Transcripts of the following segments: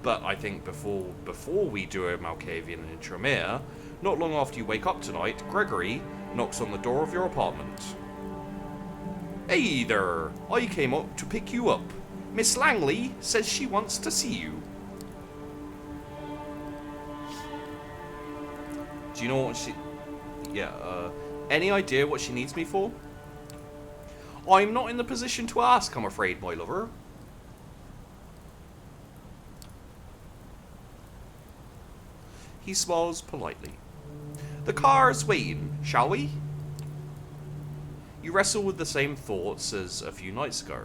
But I think before we do a Malkavian intramere, not long after you wake up tonight, Gregory knocks on the door of your apartment. Hey there, I came up to pick you up. Miss Langley says she wants to see you. Do you know what she... Yeah, any idea what she needs me for? I'm not in the position to ask, I'm afraid, my lover. He smiles politely. The car's waiting, shall we? You wrestle with the same thoughts as a few nights ago.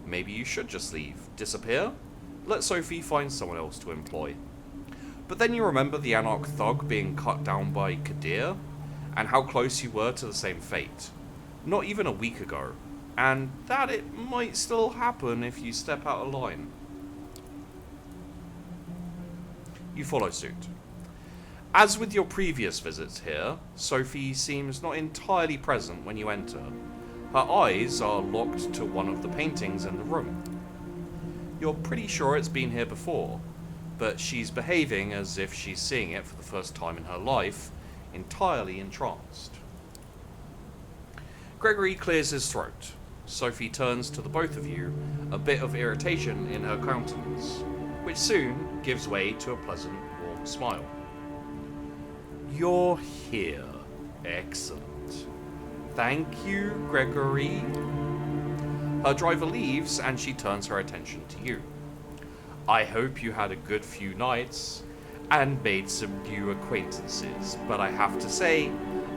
Maybe you should just leave, disappear, let Sophie find someone else to employ. But then you remember the Anarch thug being cut down by Kadir, and how close you were to the same fate, not even a week ago, and that it might still happen if you step out of line. You follow suit. As with your previous visits here, Sophie seems not entirely present when you enter. Her eyes are locked to one of the paintings in the room. You're pretty sure it's been here before, but she's behaving as if she's seeing it for the first time in her life, entirely entranced. Gregory clears his throat. Sophie turns to the both of you, a bit of irritation in her countenance, which soon gives way to a pleasant, warm smile. You're here. Excellent. Thank you, Gregory. Her driver leaves and she turns her attention to you. I hope you had a good few nights and made some new acquaintances, but I have to say,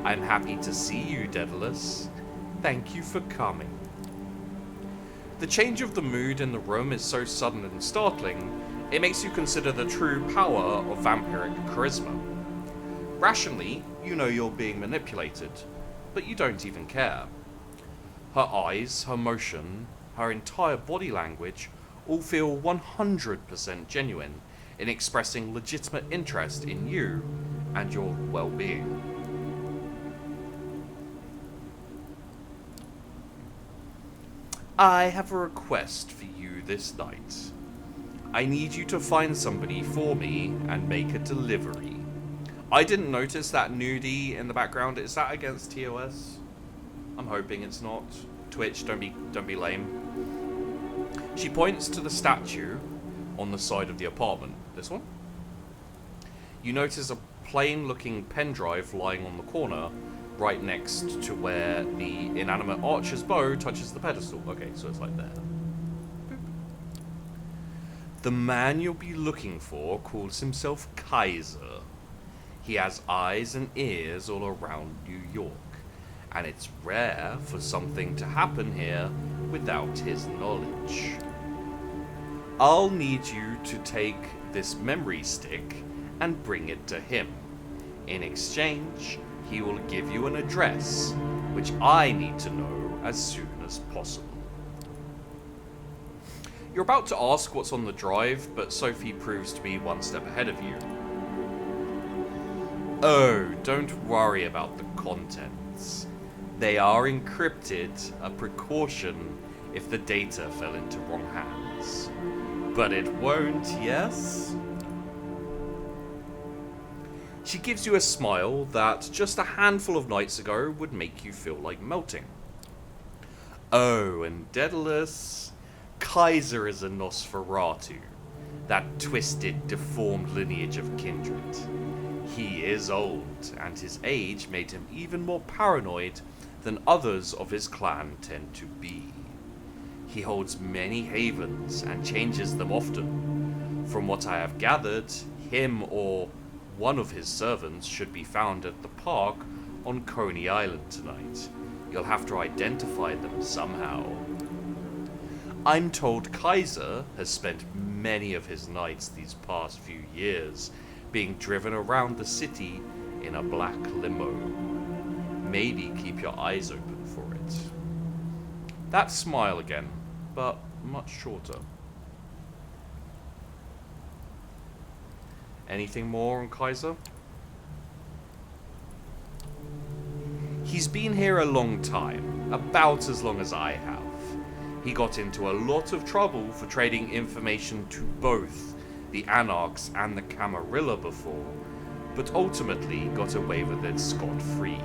I'm happy to see you, Daedalus. Thank you for coming. The change of the mood in the room is so sudden and startling, it makes you consider the true power of vampiric charisma. Rationally, you know you're being manipulated, but you don't even care. Her eyes, her motion, her entire body language all feel 100% genuine in expressing legitimate interest in you and your well-being. I have a request for you this night. I need you to find somebody for me and make a delivery. I didn't notice that nudie in the background. Is that against TOS? I'm hoping it's not. Twitch, don't be lame. She points to the statue on the side of the apartment. This one? You notice a plain-looking pen drive lying on the corner, right next to where the inanimate archer's bow touches the pedestal. Okay, so it's like there. Boop. The man you'll be looking for calls himself Kaiser. He has eyes and ears all around New York, and it's rare for something to happen here without his knowledge. I'll need you to take this memory stick and bring it to him. In exchange, he will give you an address, which I need to know as soon as possible. You're about to ask what's on the drive, but Sophie proves to be one step ahead of you. Oh, don't worry about the contents. They are encrypted, a precaution if the data fell into wrong hands. But it won't, yes? She gives you a smile that just a handful of nights ago would make you feel like melting. Oh, and Daedalus, Kaiser is a Nosferatu, that twisted, deformed lineage of kindred. He is old, and his age made him even more paranoid than others of his clan tend to be. He holds many havens and changes them often. From what I have gathered, him or one of his servants should be found at the park on Coney Island tonight. You'll have to identify them somehow. I'm told Kaiser has spent many of his nights these past few years being driven around the city in a black limo. Maybe keep your eyes open for it. That smile again, but much shorter. Anything more on Kaiser? He's been here a long time, about as long as I have. He got into a lot of trouble for trading information to both the Anarchs and the Camarilla before, but ultimately got away with it scot-free.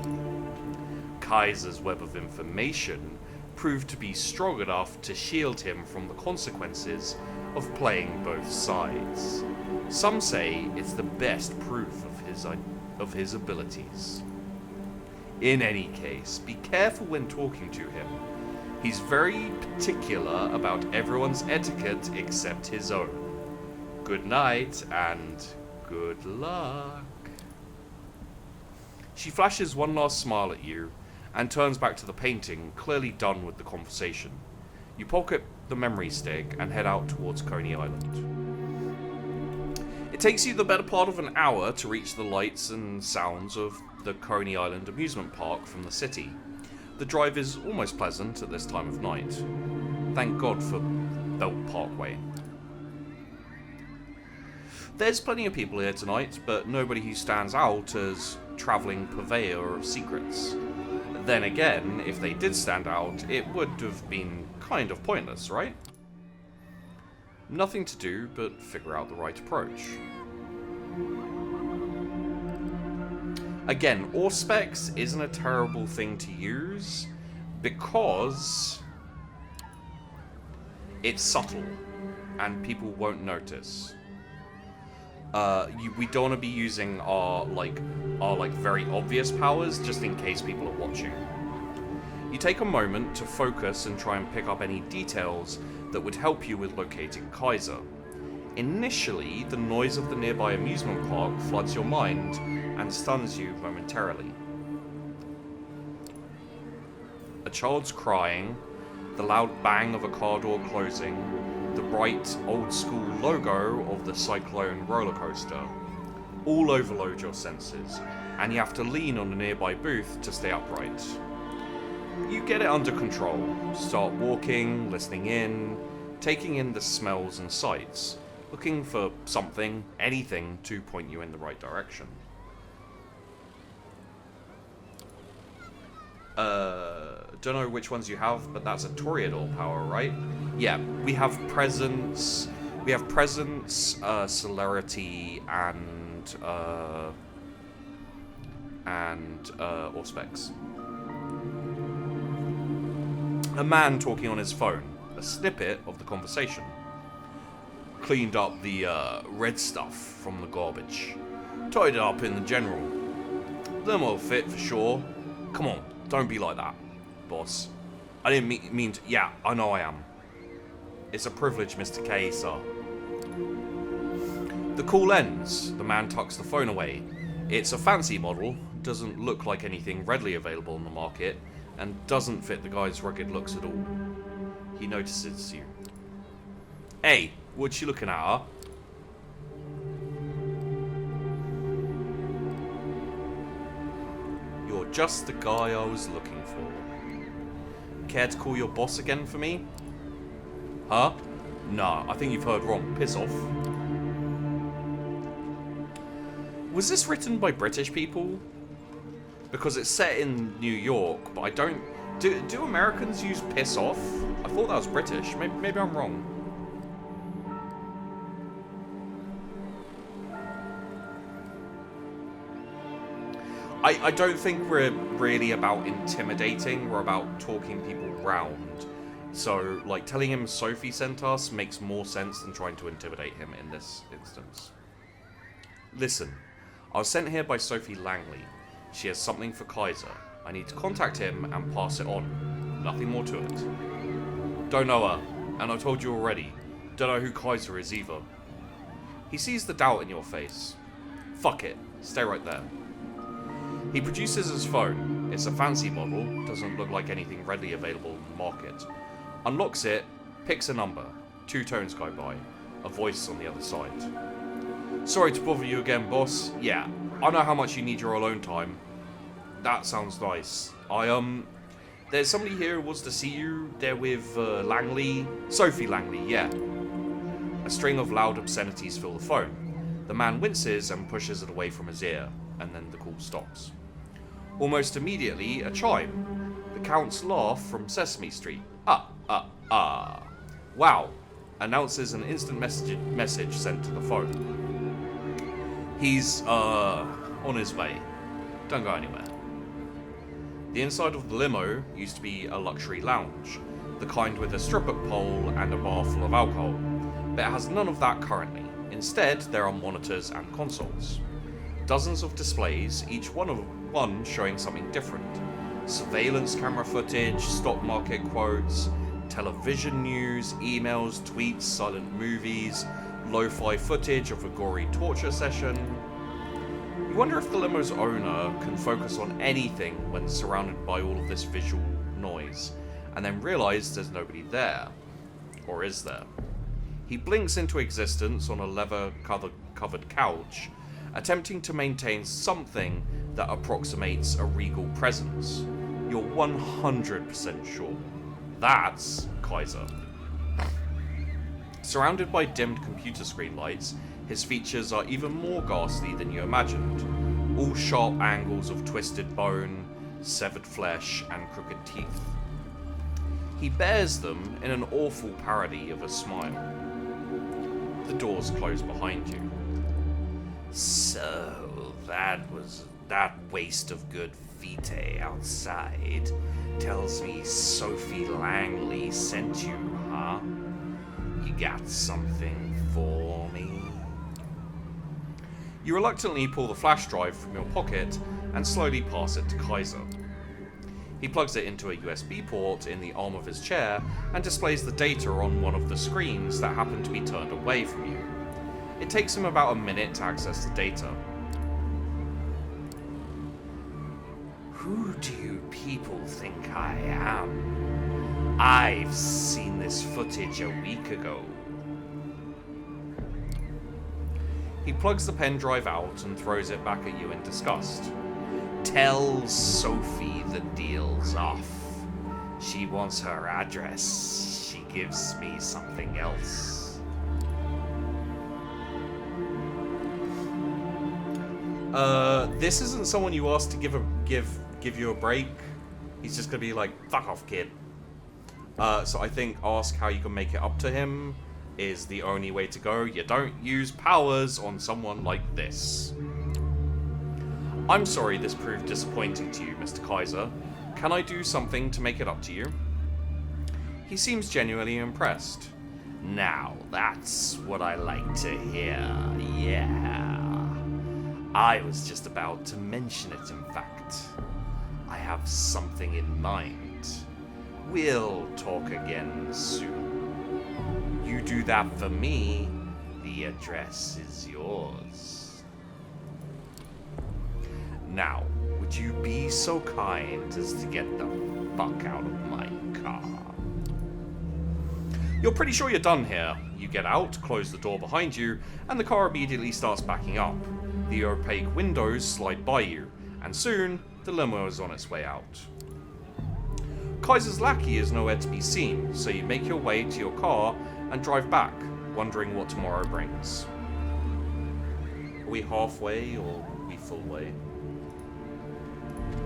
Kaiser's web of information proved to be strong enough to shield him from the consequences of playing both sides. Some say it's the best proof of his abilities. In any case, be careful when talking to him. He's very particular about everyone's etiquette except his own. Good night and good luck. She flashes one last smile at you and turns back to the painting, clearly done with the conversation. You pocket the memory stick and head out towards Coney Island. It takes you the better part of an hour to reach the lights and sounds of the Coney Island amusement park from the city. The drive is almost pleasant at this time of night. Thank God for Belt Parkway. There's plenty of people here tonight, but nobody who stands out as travelling purveyor of secrets. Then again, if they did stand out, it would have been kind of pointless, right? Nothing to do but figure out the right approach. Again, Auspex isn't a terrible thing to use because it's subtle and people won't notice. We don't want to be using our very obvious powers just in case people are watching. You take a moment to focus and try and pick up any details that would help you with locating Kaiser. Initially, the noise of the nearby amusement park floods your mind and stuns you momentarily. A child's crying, the loud bang of a car door closing, the bright, old-school logo of the Cyclone roller coaster. All overload your senses, and you have to lean on a nearby booth to stay upright. You get it under control, start walking, listening in, taking in the smells and sights, looking for something, anything, to point you in the right direction. Don't know which ones you have, but that's a Toreador power, right? Yeah, we have presence, celerity, and Auspex. A man talking on his phone, a snippet of the conversation. Cleaned up the red stuff from the garbage. Tied it up in the general. Them will fit for sure. Come on, don't be like that, boss. I didn't mean to. Yeah, I know I am. It's a privilege, Mr. K, sir. The call ends. The man tucks the phone away. It's a fancy model, doesn't look like anything readily available on the market, and doesn't fit the guy's rugged looks at all. He notices you. Hey, what you looking at, huh? You're just the guy I was looking for. Care to call your boss again for me? Huh? Nah, I think you've heard wrong. Piss off. Was this written by British people? Because it's set in New York, but I don't... Do Americans use piss off? I thought that was British. Maybe I'm wrong. I don't think we're really about intimidating. We're about talking people round. So, like, telling him Sophie sent us makes more sense than trying to intimidate him in this instance. Listen, I was sent here by Sophie Langley. She has something for Kaiser. I need to contact him and pass it on. Nothing more to it. Don't know her, and I told you already. Don't know who Kaiser is either. He sees the doubt in your face. Fuck it. Stay right there. He produces his phone. It's a fancy model. Doesn't look like anything readily available in the market. Unlocks it. Picks a number. 2 tones go by. A voice on the other side. Sorry to bother you again, boss. Yeah, I know how much you need your alone time. That sounds nice. There's somebody here who wants to see you. They're with Langley. Sophie Langley, yeah. A string of loud obscenities fill the phone. The man winces and pushes it away from his ear, and then the call stops. Almost immediately, a chime. The Count's laugh from Sesame Street. Ah. Wow. announces an instant message sent to the phone. He's, on his way. Don't go anywhere. The inside of the limo used to be a luxury lounge, the kind with a stripper pole and a bar full of alcohol, but it has none of that currently. Instead, there are monitors and consoles. Dozens of displays, each one showing something different. Surveillance camera footage, stock market quotes, television news, emails, tweets, silent movies, lo-fi footage of a gory torture session. You wonder if the limo's owner can focus on anything when surrounded by all of this visual noise, and then realise there's nobody there. Or is there? He blinks into existence on a leather-covered couch, attempting to maintain something that approximates a regal presence. You're 100% sure. That's Kaiser. Surrounded by dimmed computer screen lights, his features are even more ghastly than you imagined. All sharp angles of twisted bone, severed flesh, and crooked teeth. He bears them in an awful parody of a smile. The doors close behind you. So, that waste of good vitae outside tells me Sophie Langley sent you, huh? You got something for me? You reluctantly pull the flash drive from your pocket and slowly pass it to Kaiser. He plugs it into a USB port in the arm of his chair and displays the data on one of the screens that happen to be turned away from you. It takes him about a minute to access the data. Who do you people think I am? I've seen this footage a week ago. He plugs the pen drive out and throws it back at you in disgust. Tell Sophie the deal's off. She wants her address. She gives me something else. This isn't someone you asked to give you a break. He's just gonna be like, fuck off, kid. So I think ask how you can make it up to him is the only way to go. You don't use powers on someone like this. I'm sorry this proved disappointing to you, Mr. Kaiser. Can I do something to make it up to you? He seems genuinely impressed. Now, that's what I like to hear, yeah. I was just about to mention it, in fact. I have something in mind. We'll talk again soon. You do that for me, the address is yours. Now, would you be so kind as to get the fuck out of my car? You're pretty sure you're done here. You get out, close the door behind you, and the car immediately starts backing up. The opaque windows slide by you, and soon, the limo is on its way out. Kaiser's lackey is nowhere to be seen, so you make your way to your car and drive back, wondering what tomorrow brings. Are we halfway, or are we full way?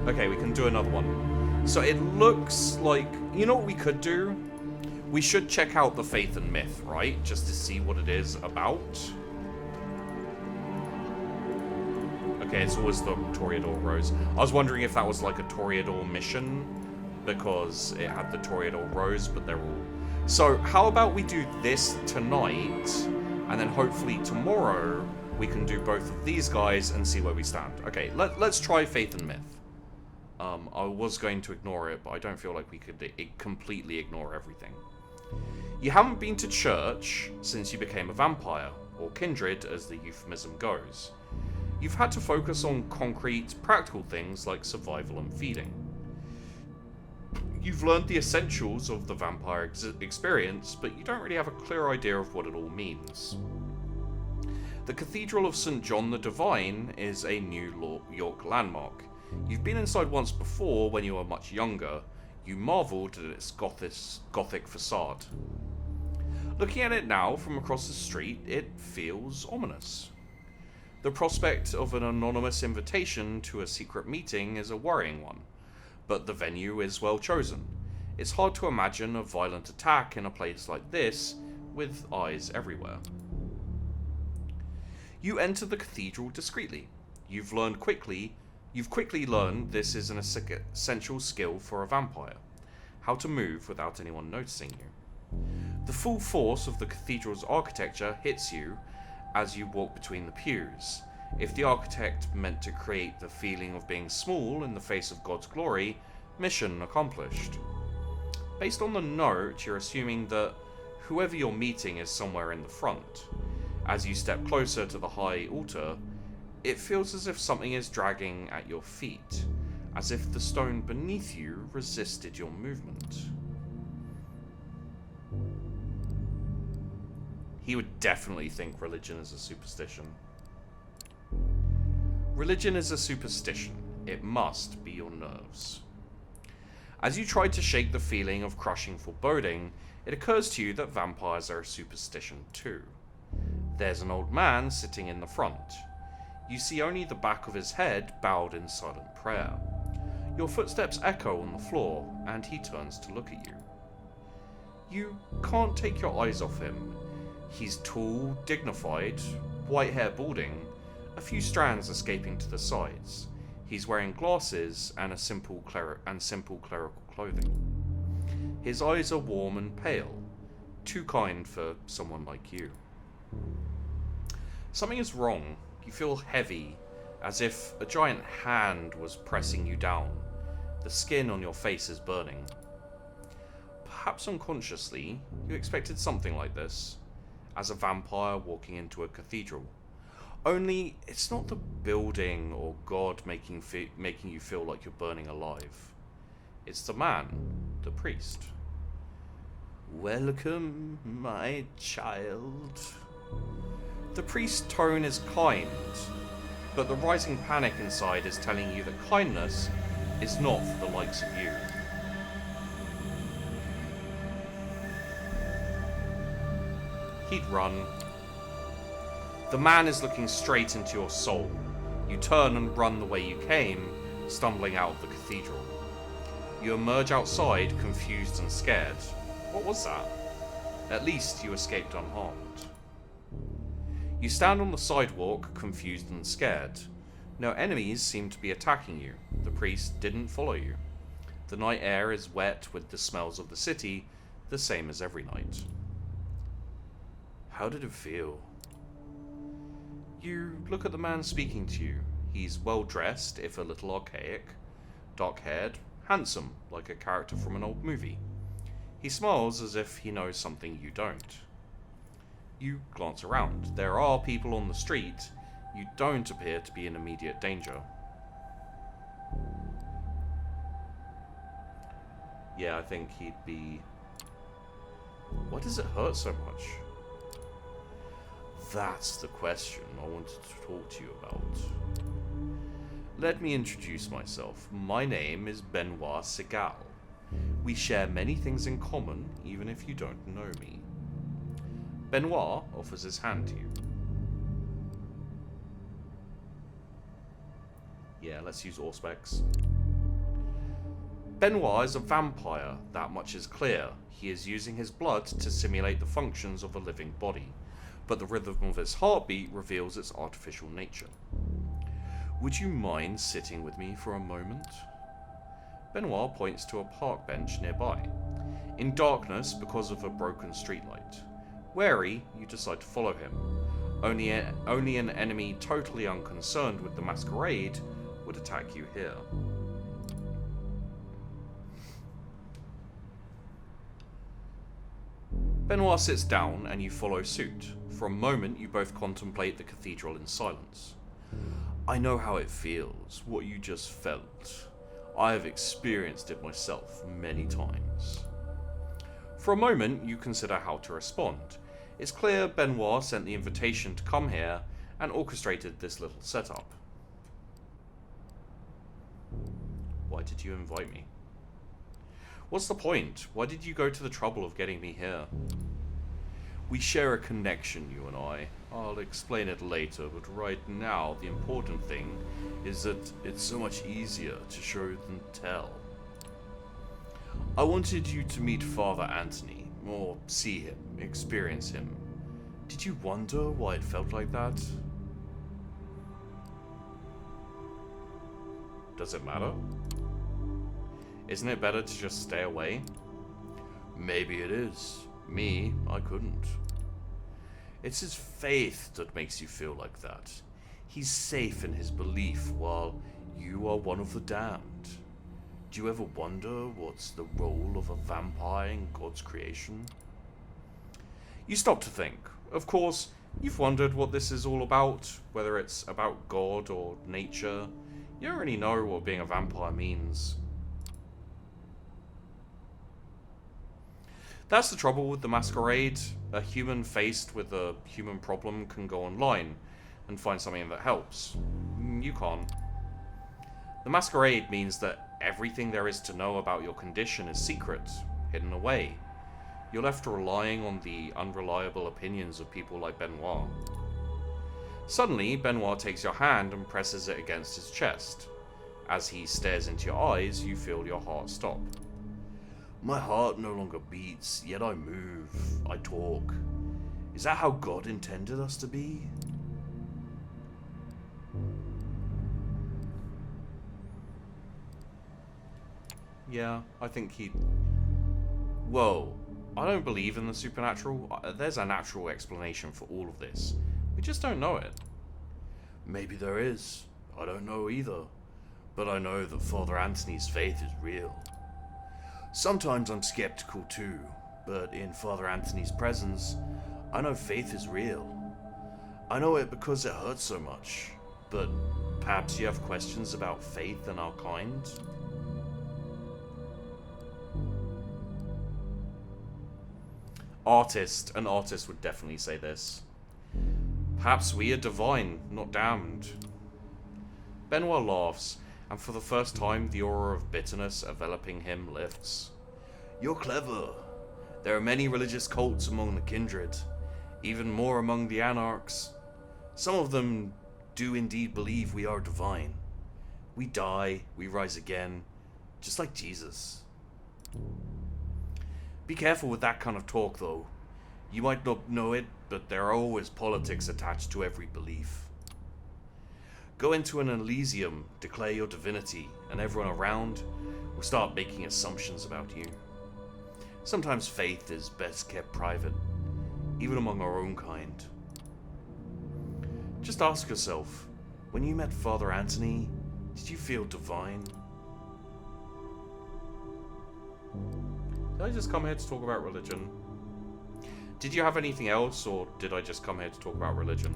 Okay, we can do another one. So it looks like... You know what we could do? We should check out the Faith and Myth, right? Just to see what it is about. Okay, it's always the Toreador Rose. I was wondering if that was like a Toreador mission, because it had the Toreador Rose, but they're all... So, how about we do this tonight, and then hopefully tomorrow we can do both of these guys and see where we stand. Okay, let's try Faith and Myth. I was going to ignore it, but I don't feel like we could completely ignore everything. You haven't been to church since you became a vampire, or kindred as the euphemism goes. You've had to focus on concrete, practical things like survival and feeding. You've learned the essentials of the vampire experience, but you don't really have a clear idea of what it all means. The Cathedral of St. John the Divine is a New York landmark. You've been inside once before when you were much younger. You marvelled at its gothic facade. Looking at it now from across the street, it feels ominous. The prospect of an anonymous invitation to a secret meeting is a worrying one, but the venue is well chosen. It's hard to imagine a violent attack in a place like this, with eyes everywhere. You enter the cathedral discreetly. You've quickly learned this is an essential skill for a vampire, how to move without anyone noticing you. The full force of the cathedral's architecture hits you as you walk between the pews. If the architect meant to create the feeling of being small in the face of God's glory, mission accomplished. Based on the note, you're assuming that whoever you're meeting is somewhere in the front. As you step closer to the high altar, it feels as if something is dragging at your feet, as if the stone beneath you resisted your movement. He would definitely think religion is a superstition. Religion is a superstition. It must be your nerves. As you try to shake the feeling of crushing foreboding, it occurs to you that vampires are a superstition too. There's an old man sitting in the front. You see only the back of his head bowed in silent prayer. Your footsteps echo on the floor, and he turns to look at you. You can't take your eyes off him. He's tall, dignified, white hair balding, a few strands escaping to the sides. He's wearing glasses and simple clerical clothing. His eyes are warm and pale, too kind for someone like you. Something is wrong. You feel heavy, as if a giant hand was pressing you down. The skin on your face is burning. Perhaps unconsciously, you expected something like this, as a vampire walking into a cathedral. Only, it's not the building or God making you feel like you're burning alive. It's the man, the priest. Welcome, my child. The priest's tone is kind, but the rising panic inside is telling you that kindness is not for the likes of you. He'd run. The man is looking straight into your soul. You turn and run the way you came, stumbling out of the cathedral. You emerge outside, confused and scared. What was that? At least you escaped unharmed. You stand on the sidewalk, confused and scared. No enemies seem to be attacking you. The priest didn't follow you. The night air is wet with the smells of the city, the same as every night. How did it feel? You look at the man speaking to you. He's well dressed, if a little archaic, dark-haired, handsome, like a character from an old movie. He smiles as if he knows something you don't. You glance around. There are people on the street. You don't appear to be in immediate danger. Yeah, I think he'd be... Why does it hurt so much? That's the question I wanted to talk to you about. Let me introduce myself. My name is Benoit Segal. We share many things in common, even if you don't know me. Benoit offers his hand to you. Yeah, let's use Auspex. Benoit is a vampire, that much is clear. He is using his blood to simulate the functions of a living body, but the rhythm of his heartbeat reveals its artificial nature. Would you mind sitting with me for a moment? Benoit points to a park bench nearby. In darkness, because of a broken streetlight. Wary, you decide to follow him. Only an enemy totally unconcerned with the Masquerade would attack you here. Benoit sits down and you follow suit. For a moment, you both contemplate the cathedral in silence. I know how it feels, what you just felt. I have experienced it myself many times. For a moment, you consider how to respond. It's clear Benoit sent the invitation to come here and orchestrated this little setup. Why did you invite me? What's the point? Why did you go to the trouble of getting me here? We share a connection, you and I. I'll explain it later, but right now the important thing is that it's so much easier to show than tell. I wanted you to meet Father Anthony. or see him, experience him, did you wonder why it felt like that? Does it matter? Isn't it better to just stay away? Maybe it is. Me, I couldn't. It's his faith that makes you feel like that. He's safe in his belief while you are one of the damned. Do you ever wonder what's the role of a vampire in God's creation? You stop to think. Of course, you've wondered what this is all about, whether it's about God or nature. You don't really know what being a vampire means. That's the trouble with the Masquerade. A human faced with a human problem can go online and find something that helps. You can't. The Masquerade means that everything there is to know about your condition is secret, hidden away. You're left relying on the unreliable opinions of people like Benoit. Suddenly, Benoit takes your hand and presses it against his chest. As he stares into your eyes, you feel your heart stop. My heart no longer beats, yet I move, I talk. Is that how God intended us to be? Yeah, I think he... Whoa, I don't believe in the supernatural. There's a natural explanation for all of this. We just don't know it. Maybe there is. I don't know either. But I know that Father Anthony's faith is real. Sometimes I'm skeptical too, but in Father Anthony's presence, I know faith is real. I know it because it hurts so much, but perhaps you have questions about faith and our kind? An artist would definitely say this. Perhaps we are divine, not damned. Benoit laughs, and for the first time the aura of bitterness enveloping him lifts. You're clever. There are many religious cults among the kindred, even more among the anarchs. Some of them do indeed believe we are divine. We die, we rise again, just like Jesus. Be careful with that kind of talk, though. You might not know it, but there are always politics attached to every belief. Go into an Elysium, declare your divinity, and everyone around will start making assumptions about you. Sometimes faith is best kept private, even among our own kind. Just ask yourself, when you met Father Anthony, did you feel divine? Did I just come here to talk about religion? Did you have anything else, or did I just come here to talk about religion?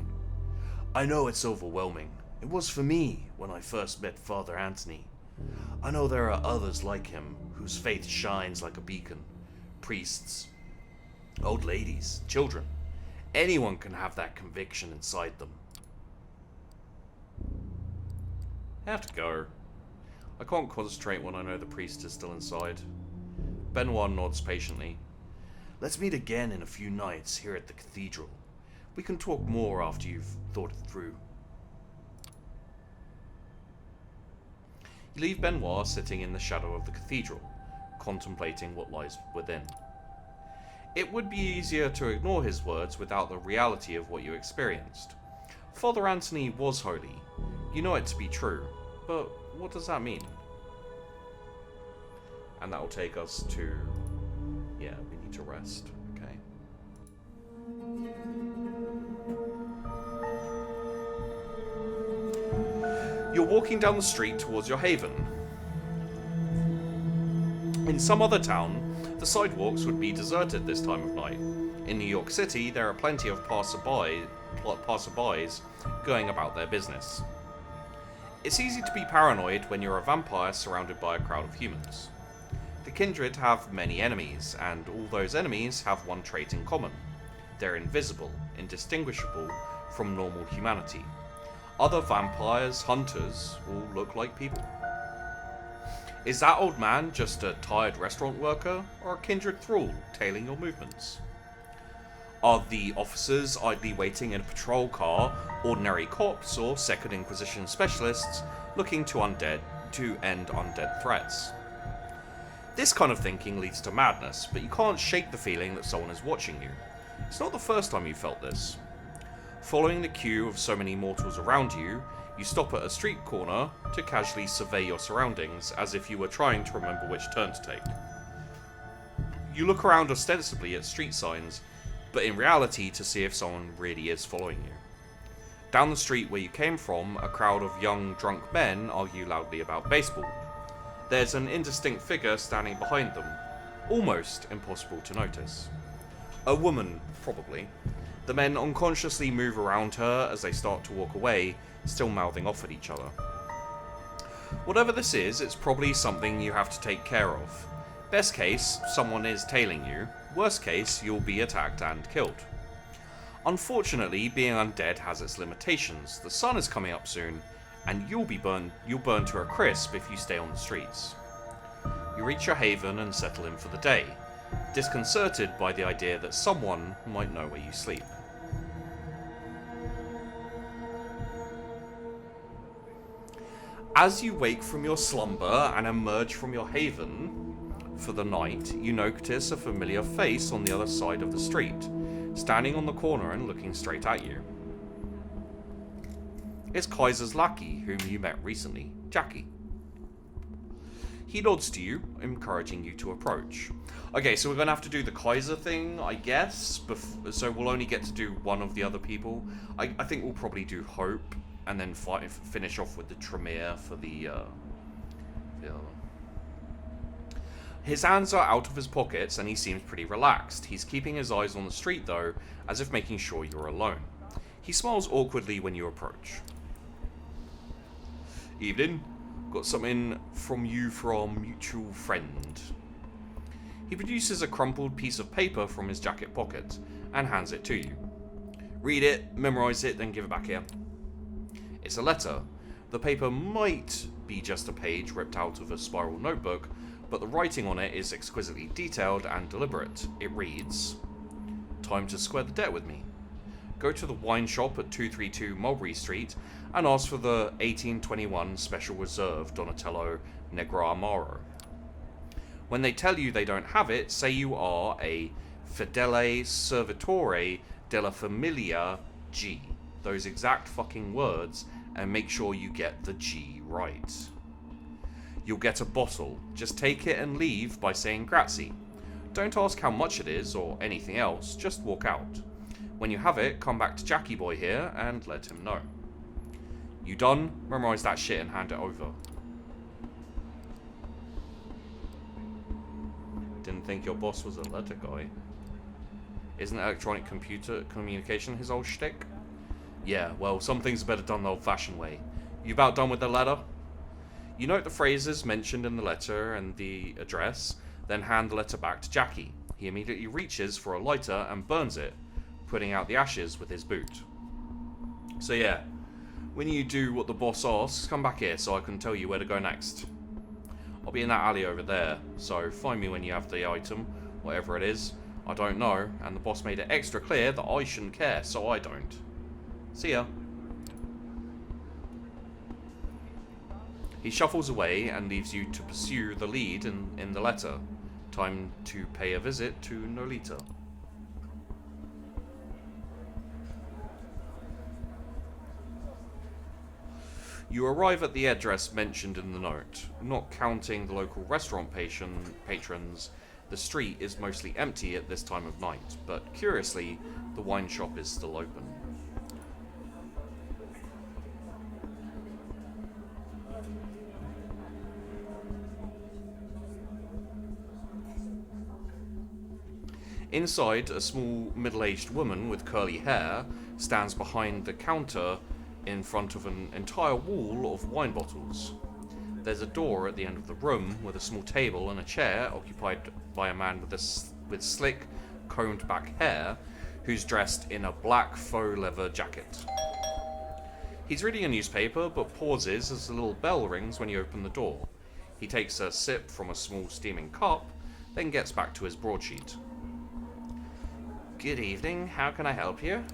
I know it's overwhelming. It was for me when I first met Father Anthony. I know there are others like him, whose faith shines like a beacon. Priests, old ladies, children. Anyone can have that conviction inside them. I have to go. I can't concentrate when I know the priest is still inside. Benoit nods patiently. Let's meet again in a few nights here at the Cathedral. We can talk more after you've thought it through. You leave Benoit sitting in the shadow of the Cathedral, contemplating what lies within. It would be easier to ignore his words without the reality of what you experienced. Father Anthony was holy. You know it to be true, but what does that mean? And that will take us to... yeah, we need to rest, okay? You're walking down the street towards your haven. In some other town, the sidewalks would be deserted this time of night. In New York City, there are plenty of passerbys going about their business. It's easy to be paranoid when you're a vampire surrounded by a crowd of humans. The kindred have many enemies, and all those enemies have one trait in common. They're invisible, indistinguishable from normal humanity. Other vampires, hunters, all look like people. Is that old man just a tired restaurant worker, or a kindred thrall tailing your movements? Are the officers idly waiting in a patrol car, ordinary cops, or Second Inquisition specialists looking to end undead threats? This kind of thinking leads to madness, but you can't shake the feeling that someone is watching you. It's not the first time you felt this. Following the queue of so many mortals around you, you stop at a street corner to casually survey your surroundings as if you were trying to remember which turn to take. You look around ostensibly at street signs, but in reality to see if someone really is following you. Down the street where you came from, a crowd of young, drunk men argue loudly about baseball. There's an indistinct figure standing behind them, almost impossible to notice. A woman, probably. The men unconsciously move around her as they start to walk away, still mouthing off at each other. Whatever this is, it's probably something you have to take care of. Best case, someone is tailing you. Worst case, you'll be attacked and killed. Unfortunately, being undead has its limitations. The sun is coming up soon, and you'll burn to a crisp if you stay on the streets. You reach your haven and settle in for the day, disconcerted by the idea that someone might know where you sleep. As you wake from your slumber and emerge from your haven for the night, you notice a familiar face on the other side of the street, standing on the corner and looking straight at you. It's Kaiser's lackey, whom you met recently, Jackie. He nods to you, encouraging you to approach. Okay, so we're going to have to do the Kaiser thing, I guess, so we'll only get to do one of the other people. I think we'll probably do Hope, and then finish off with the Tremere for the other. His hands are out of his pockets and he seems pretty relaxed. He's keeping his eyes on the street though, as if making sure you're alone. He smiles awkwardly when you approach. Evening. Got something from you for our mutual friend. He produces a crumpled piece of paper from his jacket pocket and hands it to you. Read it, memorize it, then give it back here. It's a letter. The paper might be just a page ripped out of a spiral notebook, but the writing on it is exquisitely detailed and deliberate. It reads, "Time to square the debt with me. Go to the wine shop at 232 Mulberry Street and ask for the 1821 Special Reserve Donatello Negro Amaro. When they tell you they don't have it, say you are a Fedele Servitore della Familia G. Those exact fucking words, and make sure you get the G right. You'll get a bottle. Just take it and leave by saying grazie. Don't ask how much it is or anything else, just walk out. When you have it, come back to Jackie Boy here and let him know. You done? Memorize that shit and hand it over." Didn't think your boss was a letter guy. Isn't electronic computer communication his old shtick? Yeah, well, some things are better done the old-fashioned way. You about done with the letter? You note the phrases mentioned in the letter and the address, then hand the letter back to Jackie. He immediately reaches for a lighter and burns it, putting out the ashes with his boot. So yeah, when you do what the boss asks, come back here so I can tell you where to go next. I'll be in that alley over there, so find me when you have the item, whatever it is. I don't know, and the boss made it extra clear that I shouldn't care, so I don't. See ya. He shuffles away and leaves you to pursue the lead in the letter. Time to pay a visit to Nolita. You arrive at the address mentioned in the note. Not counting the local restaurant patrons, the street is mostly empty at this time of night, but curiously, the wine shop is still open. Inside, a small middle-aged woman with curly hair stands behind the counter in front of an entire wall of wine bottles. There's a door at the end of the room with a small table and a chair occupied by a man with slick, combed-back hair who's dressed in a black faux leather jacket. He's reading a newspaper but pauses as the little bell rings when you open the door. He takes a sip from a small steaming cup, then gets back to his broadsheet. Good evening, how can I help you?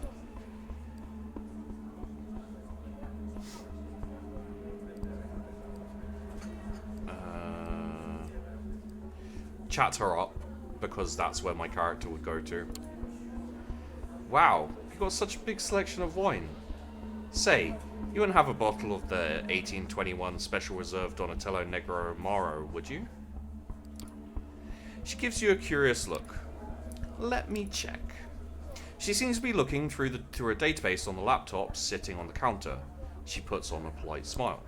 chat her up, because that's where my character would go to. Wow, you got such a big selection of wine. Say, you wouldn't have a bottle of the 1821 Special Reserve Donatello Negro Amaro, would you? She gives you a curious look. Let me check. She seems to be looking through a database on the laptop sitting on the counter. She puts on a polite smile.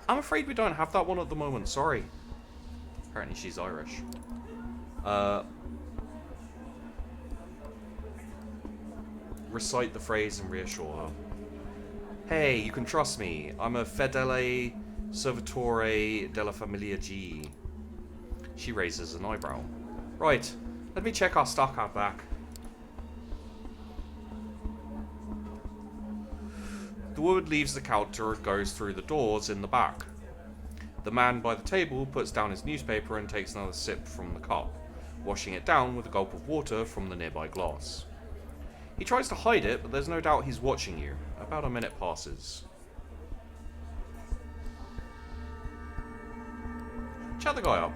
I'm afraid we don't have that one at the moment, sorry. Apparently she's Irish. Recite the phrase and reassure her. Hey, you can trust me. I'm a fedele servitore della famiglia G. She raises an eyebrow. Right, let me check our stock out back. The woman leaves the counter and goes through the doors in the back. The man by the table puts down his newspaper and takes another sip from the cup, washing it down with a gulp of water from the nearby glass. He tries to hide it, but there's no doubt he's watching you. About a minute passes. Chat the guy up.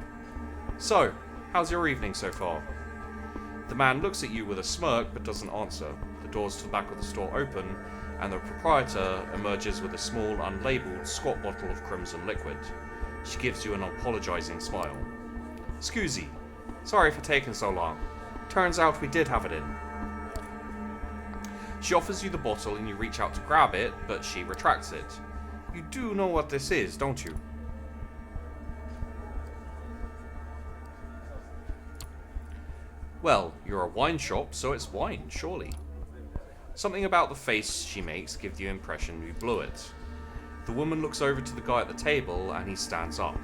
So, how's your evening so far? The man looks at you with a smirk, but doesn't answer. The doors to the back of the store open, and the proprietor emerges with a small, unlabeled, squat bottle of crimson liquid. She gives you an apologising smile. Scusi. Sorry for taking so long. Turns out we did have it in. She offers you the bottle and you reach out to grab it, but she retracts it. You do know what this is, don't you? Well, you're a wine shop, so it's wine, surely. Something about the face she makes gives the impression you blew it. The woman looks over to the guy at the table and he stands up.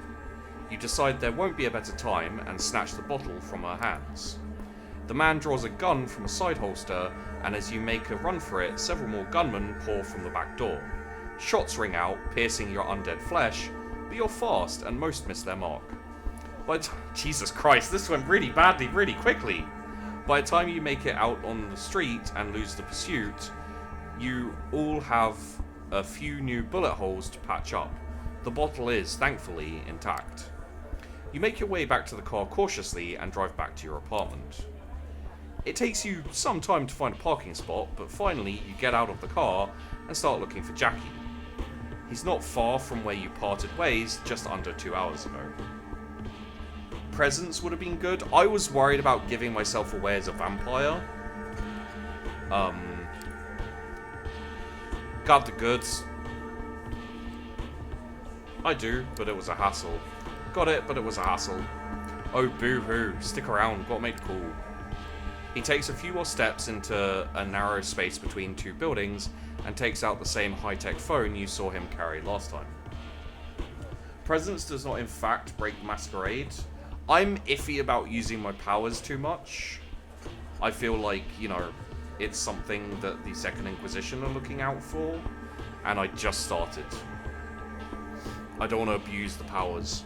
You decide there won't be a better time and snatch the bottle from her hands. The man draws a gun from a side holster, and as you make a run for it, several more gunmen pour from the back door. Shots ring out, piercing your undead flesh, but you're fast and most miss their mark. But Jesus Christ, this went really badly, really quickly. By the time you make it out on the street and lose the pursuit, you all have a few new bullet holes to patch up. The bottle is, thankfully, intact. You make your way back to the car cautiously and drive back to your apartment. It takes you some time to find a parking spot, but finally you get out of the car and start looking for Jackie. He's not far from where you parted ways just under 2 hours ago. Presents would have been good. I was worried about giving myself away as a vampire. Got the goods. I do, but it was a hassle. Got it, but it was a hassle. Oh, boo-hoo. Stick around. Gotta make it cool. He takes a few more steps into a narrow space between two buildings and takes out the same high-tech phone you saw him carry last time. Presence does not in fact break Masquerade. I'm iffy about using my powers too much. I feel like, you know, it's something that the Second Inquisition are looking out for, and I just started. I don't want to abuse the powers.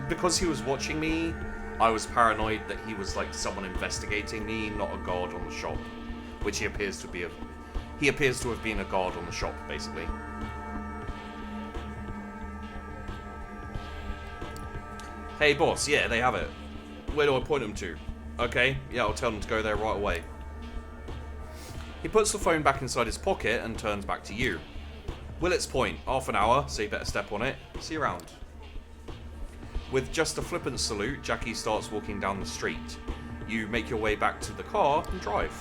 Because he was watching me, I was paranoid that he was like someone investigating me, not a guard on the shop, which he appears to be. He appears to have been a guard on the shop, basically. Hey boss, yeah, they have it. Where do I point them to? Okay, yeah, I'll tell them to go there right away. He puts the phone back inside his pocket and turns back to you. Willets Point, half an hour, so you better step on it. See you around. With just a flippant salute, Jackie starts walking down the street. You make your way back to the car and drive.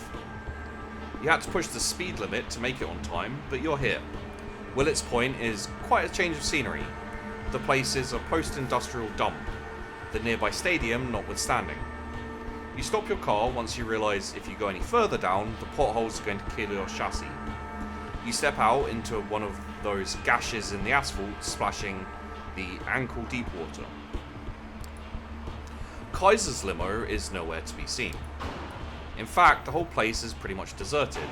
You had to push the speed limit to make it on time, but you're here. Willets Point is quite a change of scenery. The place is a post-industrial dump, the nearby stadium notwithstanding. You stop your car once you realise if you go any further down, the potholes are going to kill your chassis. You step out into one of those gashes in the asphalt, splashing the ankle-deep water. Kaiser's limo is nowhere to be seen. In fact, the whole place is pretty much deserted,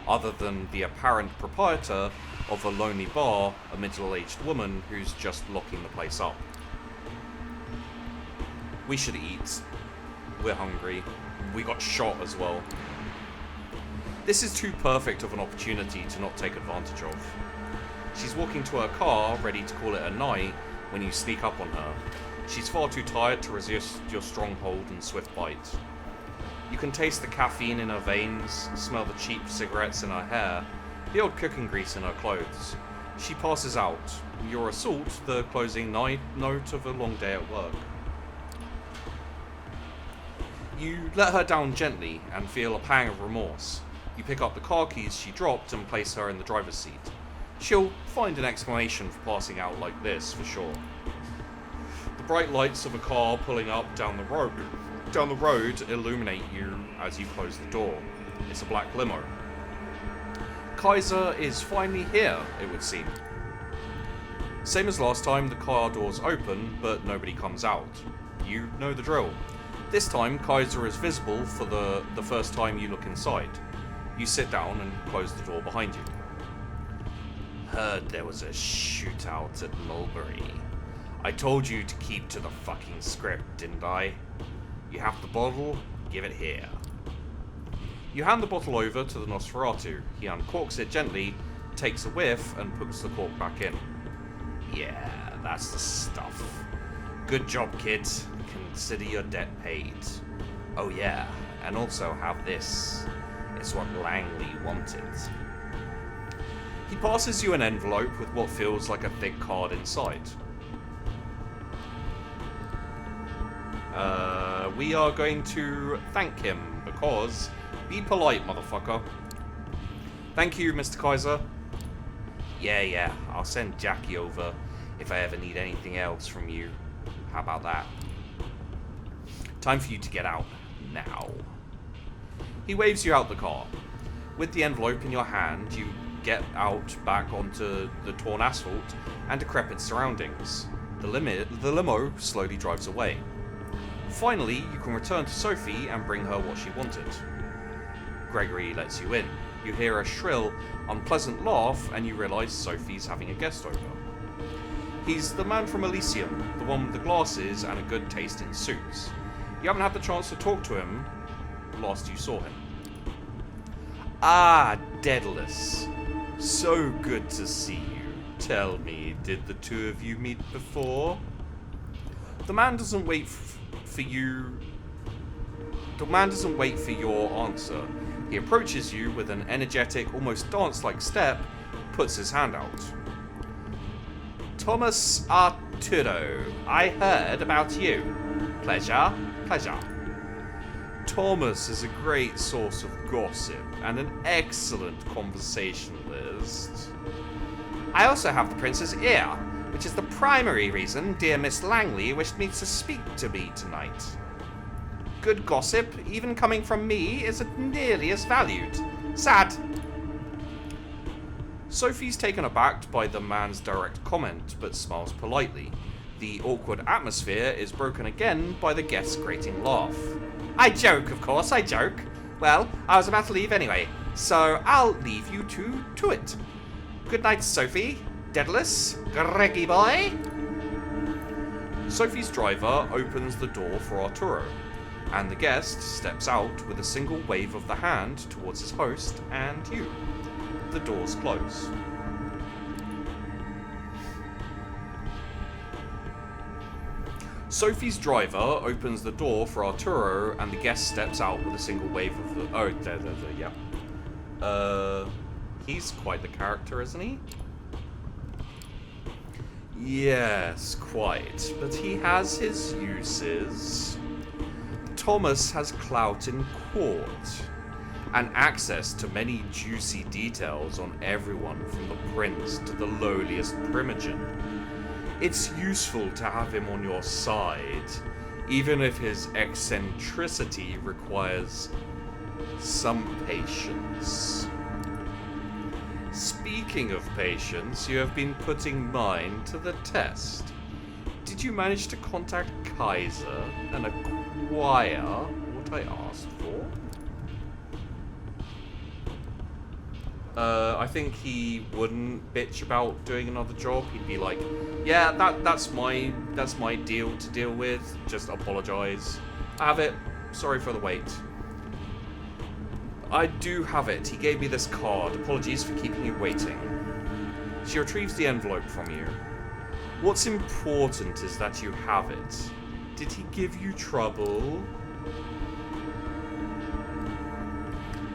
other than the apparent proprietor of a lonely bar, a middle-aged woman who's just locking the place up. We should eat. We're hungry. We got shot as well. This is too perfect of an opportunity to not take advantage of. She's walking to her car, ready to call it a night, when you sneak up on her. She's far too tired to resist your stronghold and swift bite. You can taste the caffeine in her veins, smell the cheap cigarettes in her hair, the old cooking grease in her clothes. She passes out. Your assault, the closing note of a long day at work. You let her down gently and feel a pang of remorse. You pick up the car keys she dropped and place her in the driver's seat. She'll find an explanation for passing out like this, for sure. The bright lights of a car pulling up down the road illuminate you as you close the door. It's a black limo. Kaiser is finally here, it would seem. Same as last time, the car doors open, but nobody comes out. You know the drill. This time, Kaiser is visible for the first time you look inside. You sit down and close the door behind you. Heard there was a shootout at Mulberry. I told you to keep to the fucking script, didn't I? You have the bottle? Give it here. You hand the bottle over to the Nosferatu. He uncorks it gently, takes a whiff, and puts the cork back in. Yeah, that's the stuff. Good job, kid. Consider your debt paid. Oh yeah, and also have this. It's what Langley wanted. He passes you an envelope with what feels like a thick card inside. We are going to thank him because... Be polite, motherfucker. Thank you, Mr. Kaiser. Yeah, I'll send Jackie over if I ever need anything else from you. How about that? Time for you to get out. Now. He waves you out the car. With the envelope in your hand, you get out back onto the torn asphalt and decrepit surroundings. The limo slowly drives away. Finally, you can return to Sophie and bring her what she wanted. Gregory lets you in. You hear a shrill, unpleasant laugh and you realise Sophie's having a guest over. He's the man from Elysium, the one with the glasses and a good taste in suits. You haven't had the chance to talk to him last you saw him. Ah, Daedalus. So good to see you. Tell me, did the two of you meet before? The man doesn't wait for you. The man doesn't wait for your answer. He approaches you with an energetic, almost dance-like step, puts his hand out. Thomas Arturo, I heard about you. Pleasure. Thomas is a great source of gossip and an excellent conversationalist. I also have the prince's ear, which is the primary reason dear Miss Langley wished me to speak to me tonight. Good gossip, even coming from me, isn't nearly as valued. Sad. Sophie's taken aback by the man's direct comment, but smiles politely. The awkward atmosphere is broken again by the guest's grating laugh. I joke, of course, I joke. Well, I was about to leave anyway, so I'll leave you two to it. Good night, Sophie, Daedalus, Greggy boy. Sophie's driver opens the door for Arturo, and the guest steps out with a single wave of the hand towards his host and you. The doors close. Sophie's driver opens the door for Arturo, and the guest steps out with a single wave of the... Oh, there, yeah. He's quite the character, isn't he? Yes, quite. But he has his uses. Thomas has clout in court, and access to many juicy details on everyone from the prince to the lowliest primogen. It's useful to have him on your side, even if his eccentricity requires some patience. Speaking of patience, you have been putting mine to the test. Did you manage to contact Kaiser and acquire what I asked for? I think he wouldn't bitch about doing another job. He'd be like, yeah, that's my deal to deal with. Just apologize. I have it. Sorry for the wait. I do have it. He gave me this card. Apologies for keeping you waiting. She retrieves the envelope from you. What's important is that you have it. Did he give you trouble?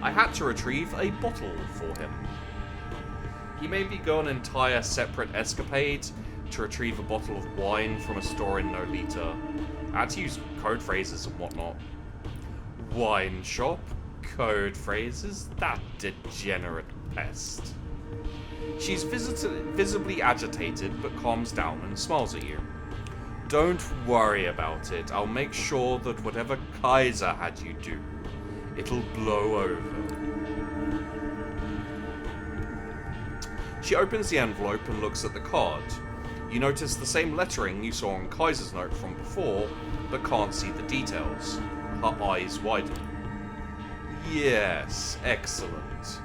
I had to retrieve a bottle for him. He made me go on an entire separate escapade to retrieve a bottle of wine from a store in Nolita. I had to use code phrases and whatnot. Wine shop? Code phrases? That degenerate pest. She's visibly agitated, but calms down and smiles at you. Don't worry about it. I'll make sure that whatever Kaiser had you do, it'll blow over. She opens the envelope and looks at the card. You notice the same lettering you saw on Kaiser's note from before, but can't see the details. Her eyes widen. Yes, excellent.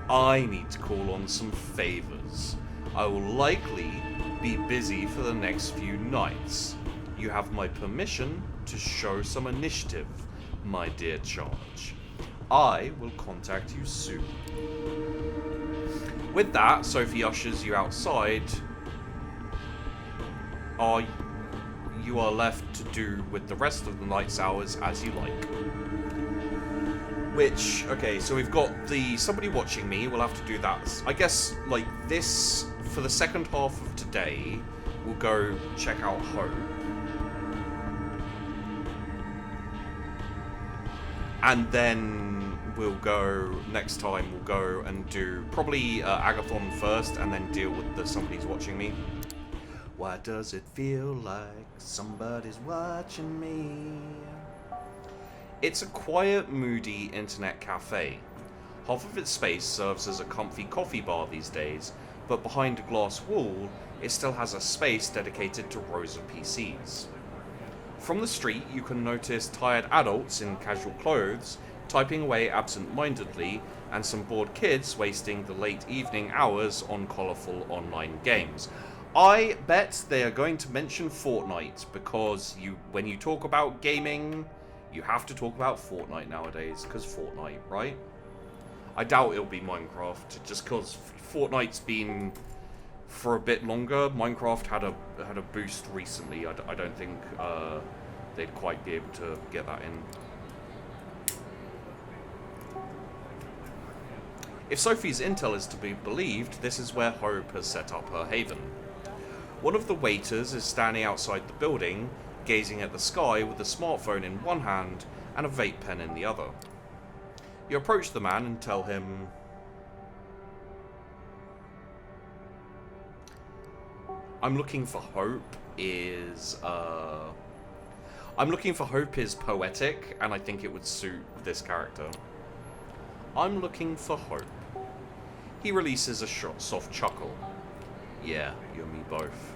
I need to call on some favors. I will likely be busy for the next few nights. You have my permission to show some initiative, my dear charge. I will contact you soon. With that, Sophie ushers you outside. You are left to do with the rest of the night's hours as you like. Which, okay, so we've got somebody watching me, we'll have to do that. I guess, like, this, for the second half of today, we'll go check out Hope. And then we'll go, next time, we'll go and do probably Agathon first, and then deal with somebody's watching me. Why does it feel like somebody's watching me? It's a quiet, moody internet cafe. Half of its space serves as a comfy coffee bar these days, but behind a glass wall, it still has a space dedicated to rows of PCs. From the street, you can notice tired adults in casual clothes typing away absent-mindedly, and some bored kids wasting the late evening hours on colourful online games. I bet they are going to mention Fortnite, because when you talk about gaming, you have to talk about Fortnite nowadays, because Fortnite, right? I doubt it'll be Minecraft, just because Fortnite's been for a bit longer. Minecraft had a boost recently. I don't think they'd quite be able to get that in. If Sophie's intel is to be believed, this is where Hope has set up her haven. One of the waiters is standing outside the building, gazing at the sky with a smartphone in one hand and a vape pen in the other. You approach the man and tell him, I'm looking for Hope is poetic, and I think it would suit this character. I'm looking for Hope. He releases a soft chuckle. Yeah, you and me both.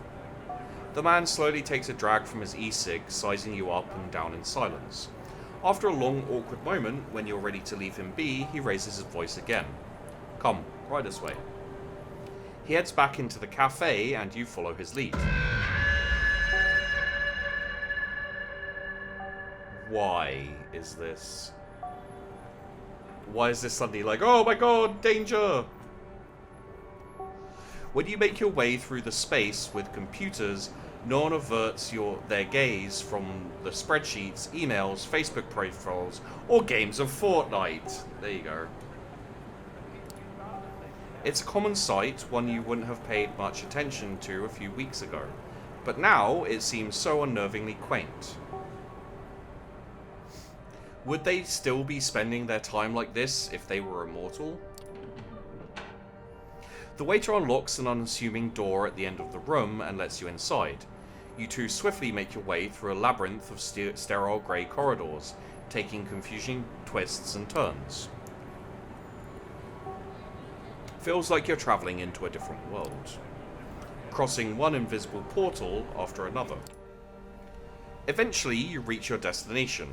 The man slowly takes a drag from his e-cig, sizing you up and down in silence. After a long, awkward moment, when you're ready to leave him be, he raises his voice again. Come, right this way. He heads back into the cafe, and you follow his lead. Why is this? Why is this suddenly like, oh my god, danger? When you make your way through the space with computers, no one averts their gaze from the spreadsheets, emails, Facebook profiles, or games of Fortnite. There you go. It's a common sight, one you wouldn't have paid much attention to a few weeks ago, but now it seems so unnervingly quaint. Would they still be spending their time like this if they were immortal? The waiter unlocks an unassuming door at the end of the room and lets you inside. You two swiftly make your way through a labyrinth of sterile grey corridors, taking confusing twists and turns. Feels like you're travelling into a different world, crossing one invisible portal after another. Eventually, you reach your destination.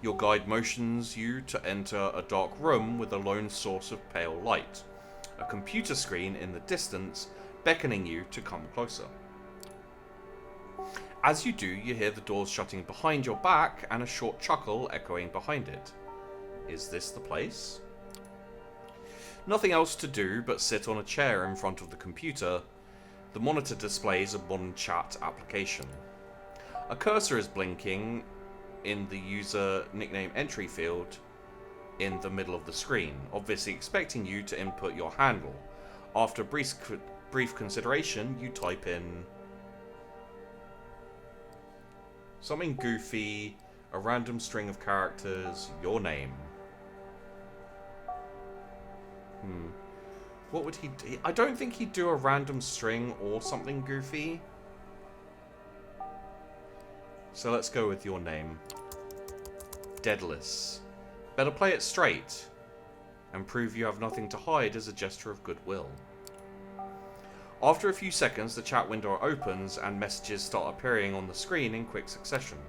Your guide motions you to enter a dark room with a lone source of pale light. A computer screen in the distance, beckoning you to come closer. As you do, you hear the doors shutting behind your back and a short chuckle echoing behind it. Is this the place? Nothing else to do but sit on a chair in front of the computer. The monitor displays a modern chat application. A cursor is blinking in the user nickname entry field in the middle of the screen, obviously expecting you to input your handle. After brief consideration, you type in something goofy, a random string of characters, your name. What would he do? I don't think he'd do a random string or something goofy. So let's go with your name. Daedalus. Better play it straight and prove you have nothing to hide as a gesture of goodwill. After a few seconds, the chat window opens and messages start appearing on the screen in quick succession.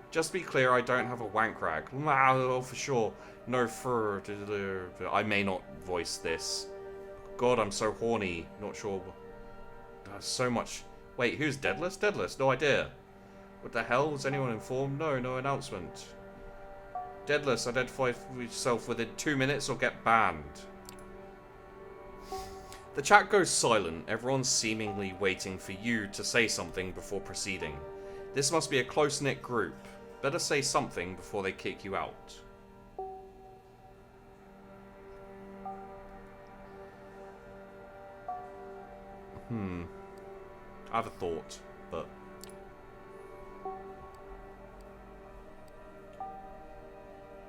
Just to be clear, I don't have a wank rag. Oh, for sure. No fur. I may not voice this. God, I'm so horny. Not sure. There's so much. Wait, who's Daedalus? Daedalus? No idea. What the hell? Was anyone informed? No, no announcement. Daedalus, identify yourself within 2 minutes or get banned. The chat goes silent, everyone seemingly waiting for you to say something before proceeding. This must be a close-knit group. Better say something before they kick you out. I have a thought, but...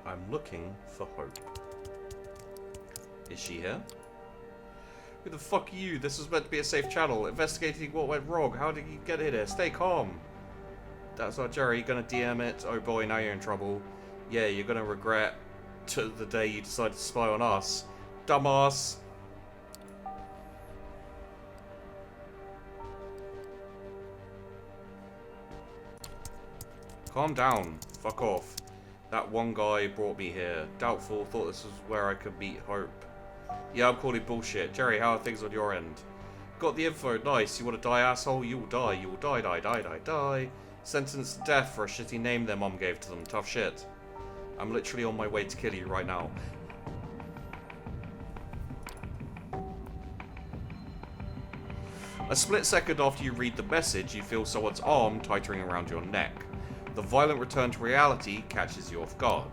I'm looking for Hope. Is she here? Who the fuck are you? This was meant to be a safe channel. Investigating what went wrong. How did you get here? Stay calm. That's our Jerry. Gonna DM it. Oh boy, now you're in trouble. Yeah, you're gonna regret to the day you decided to spy on us. Dumbass. Calm down. Fuck off. That one guy brought me here. Doubtful. Thought this was where I could meet Hope. Yeah, I'm calling bullshit. Jerry, how are things on your end? Got the info. Nice. You want to die, asshole? You will die. You will die, die, die, die, die. Sentenced to death for a shitty name their mom gave to them. Tough shit. I'm literally on my way to kill you right now. A split second after you read the message, you feel someone's arm tightening around your neck. The violent return to reality catches you off guard.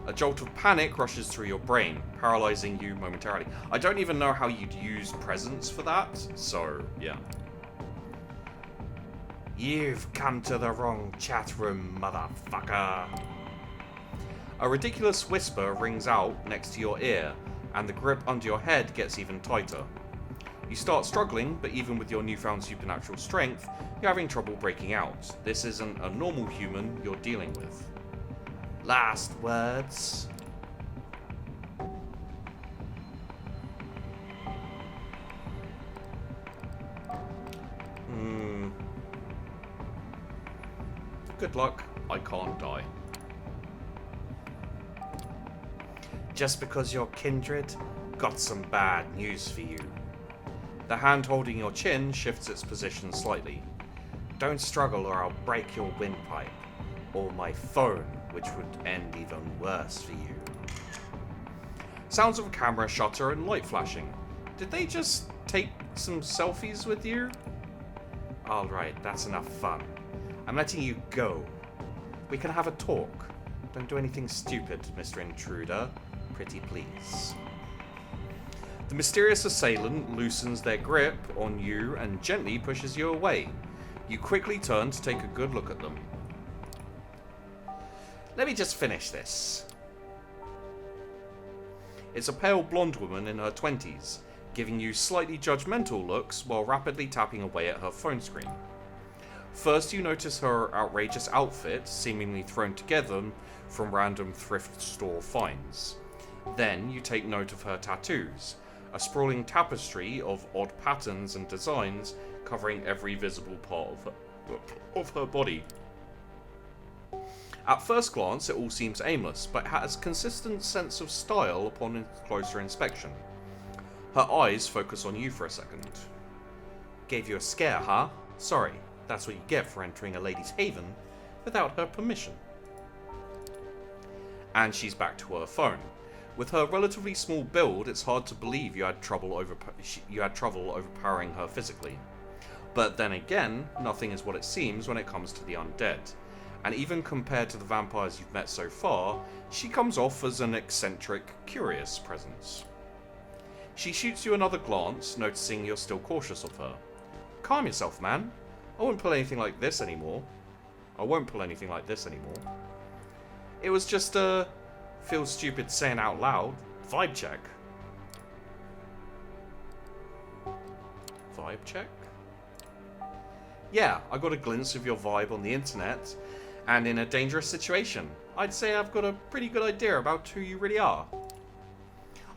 A jolt of panic rushes through your brain, paralyzing you momentarily. I don't even know how you'd use presence for that, so yeah. You've come to the wrong chat room, motherfucker. A ridiculous whisper rings out next to your ear, and the grip under your head gets even tighter. You start struggling, but even with your newfound supernatural strength, you're having trouble breaking out. This isn't a normal human you're dealing with. Last words. Good luck. I can't die. Just because you're kindred, got some bad news for you. The hand holding your chin shifts its position slightly. Don't struggle or I'll break your windpipe. Or my phone, which would end even worse for you. Sounds of a camera shutter and light flashing. Did they just take some selfies with you? Alright, that's enough fun. I'm letting you go. We can have a talk. Don't do anything stupid, Mr. Intruder. Pretty please. The mysterious assailant loosens their grip on you and gently pushes you away. You quickly turn to take a good look at them. Let me just finish this. It's a pale blonde woman in her 20s, giving you slightly judgmental looks while rapidly tapping away at her phone screen. First, you notice her outrageous outfit, seemingly thrown together from random thrift store finds. Then, you take note of her tattoos, a sprawling tapestry of odd patterns and designs covering every visible part of her body. At first glance, it all seems aimless, but has a consistent sense of style upon closer inspection. Her eyes focus on you for a second. Gave you a scare, huh? Sorry, that's what you get for entering a lady's haven without her permission. And she's back to her phone. With her relatively small build, it's hard to believe you had trouble overpowering her physically. But then again, nothing is what it seems when it comes to the undead. And even compared to the vampires you've met so far, she comes off as an eccentric, curious presence. She shoots you another glance, noticing you're still cautious of her. Calm yourself, man. I won't pull anything like this anymore. It was just a... feel stupid saying out loud. Vibe check. Vibe check? Yeah, I got a glimpse of your vibe on the internet, and in a dangerous situation. I'd say I've got a pretty good idea about who you really are.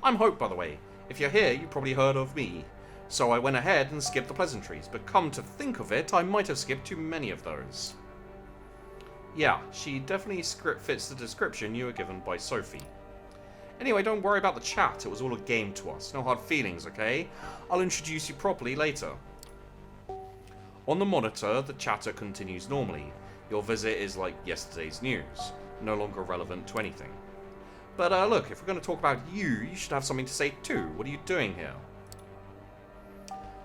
I'm Hope, by the way. If you're here, you probably heard of me. So I went ahead and skipped the pleasantries, but come to think of it, I might have skipped too many of those. Yeah, she definitely fits the description you were given by Sophie. Anyway, don't worry about the chat, it was all a game to us. No hard feelings, okay? I'll introduce you properly later. On the monitor, the chatter continues normally. Your visit is like yesterday's news, no longer relevant to anything. But look, if we're going to talk about you, you should have something to say too. What are you doing here?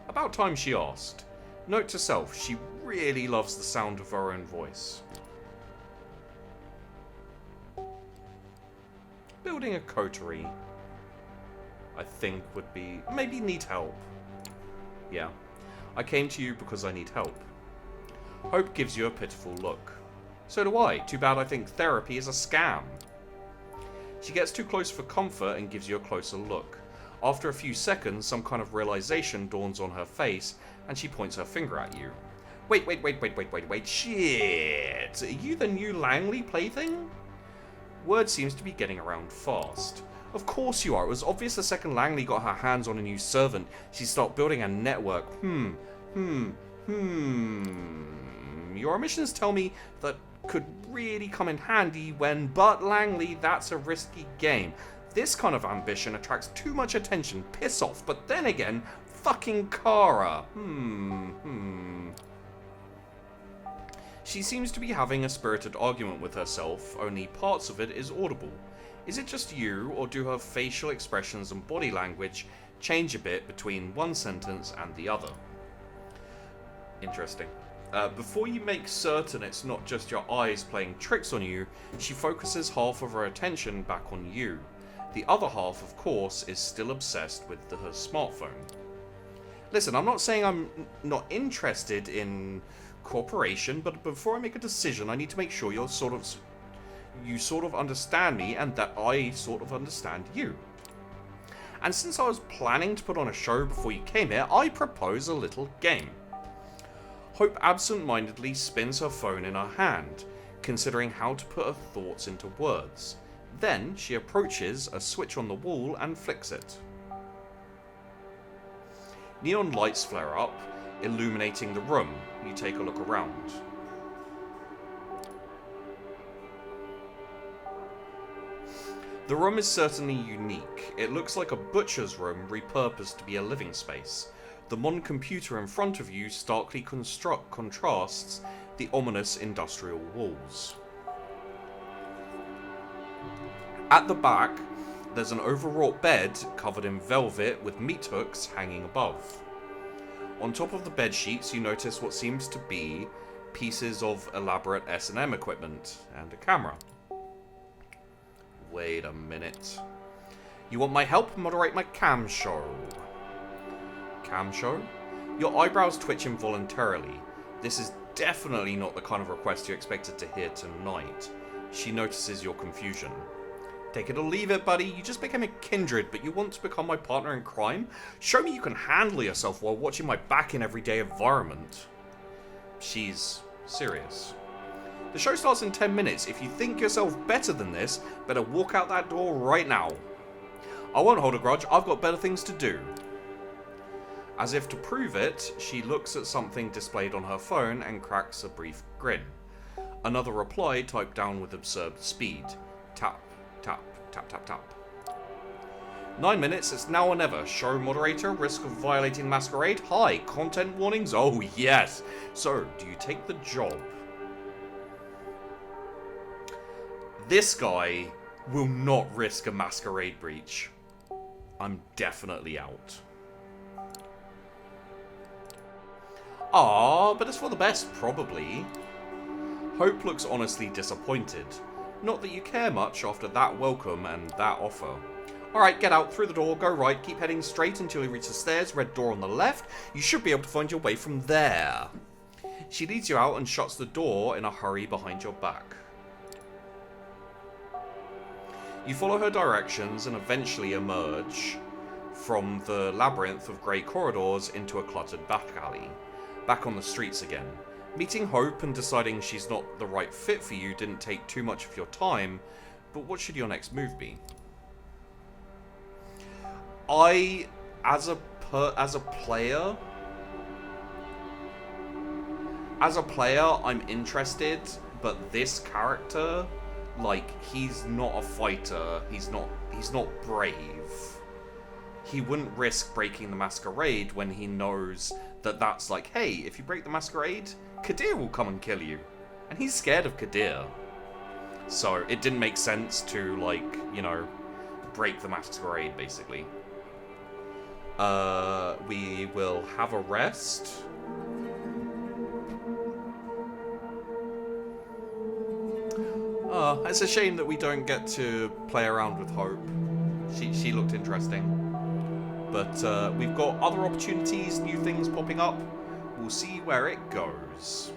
About time she asked. Note to self, she really loves the sound of her own voice. Building a coterie, I think would be... maybe need help. Yeah, I came to you because I need help. Hope gives you a pitiful look. So do I. Too bad I think therapy is a scam. She gets too close for comfort and gives you a closer look. After a few seconds, some kind of realization dawns on her face, and she points her finger at you. Wait, shit! Are you the new Langley plaything? Word seems to be getting around fast. Of course you are. It was obvious the second Langley got her hands on a new servant, she'd start building a network. Your omissions tell me that could really come in handy when, but Langley, that's a risky game. This kind of ambition attracts too much attention. Piss off. But then again, fucking Kara. She seems to be having a spirited argument with herself, only parts of it is audible. Is it just you, or do her facial expressions and body language change a bit between one sentence and the other? Interesting. Before you make certain it's not just your eyes playing tricks on you, she focuses half of her attention back on you. The other half, of course, is still obsessed with her smartphone. Listen, I'm not saying I'm not interested in cooperation, but before I make a decision, I need to make sure you sort of understand me and that I sort of understand you. And since I was planning to put on a show before you came here, I propose a little game. Hope absent-mindedly spins her phone in her hand, considering how to put her thoughts into words. Then she approaches a switch on the wall and flicks it. Neon lights flare up, illuminating the room. You take a look around. The room is certainly unique. It looks like a butcher's room repurposed to be a living space. The modern computer in front of you starkly contrasts the ominous industrial walls. At the back, there's an overwrought bed covered in velvet with meat hooks hanging above. On top of the bed sheets, you notice what seems to be pieces of elaborate S&M equipment and a camera. Wait a minute. You want my help? Moderate my cam show. Cam show? Your eyebrows twitch involuntarily. This is definitely not the kind of request you expected to hear tonight. She notices your confusion. Take it or leave it, buddy. You just became a kindred, but you want to become my partner in crime? Show me you can handle yourself while watching my back in everyday environment. She's serious. The show starts in 10 minutes. If you think yourself better than this, better walk out that door right now. I won't hold a grudge. I've got better things to do. As if to prove it, she looks at something displayed on her phone and cracks a brief grin. Another reply typed down with absurd speed. Tap, tap, tap, tap, tap. 9 minutes, it's now or never. Show moderator, risk of violating Masquerade. Hi, content warnings? Oh yes. So, do you take the job? This guy Will not risk a Masquerade breach. I'm definitely out. Ah, but it's for the best, probably. Hope looks honestly disappointed. Not that you care much after that welcome and that offer. Alright, get out, through the door, go right, keep heading straight until you reach the stairs, red door on the left. You should be able to find your way from there. She leads you out and shuts the door in a hurry behind your back. You follow her directions and eventually emerge from the labyrinth of grey corridors into a cluttered back alley. Back on the streets again. Meeting Hope and deciding she's not the right fit for you didn't take too much of your time, but what should your next move be? As a player, I'm interested, but this character, like, he's not a fighter. He's not brave. He wouldn't risk breaking the Masquerade when he knows that that's like, hey, if you break the Masquerade, Kadir will come and kill you. And he's scared of Kadir. So it didn't make sense to, like, you know, break the Masquerade, basically. We will have a rest. It's a shame that we don't get to play around with Hope. She looked interesting. But we've got other opportunities, new things popping up. We'll see where it goes.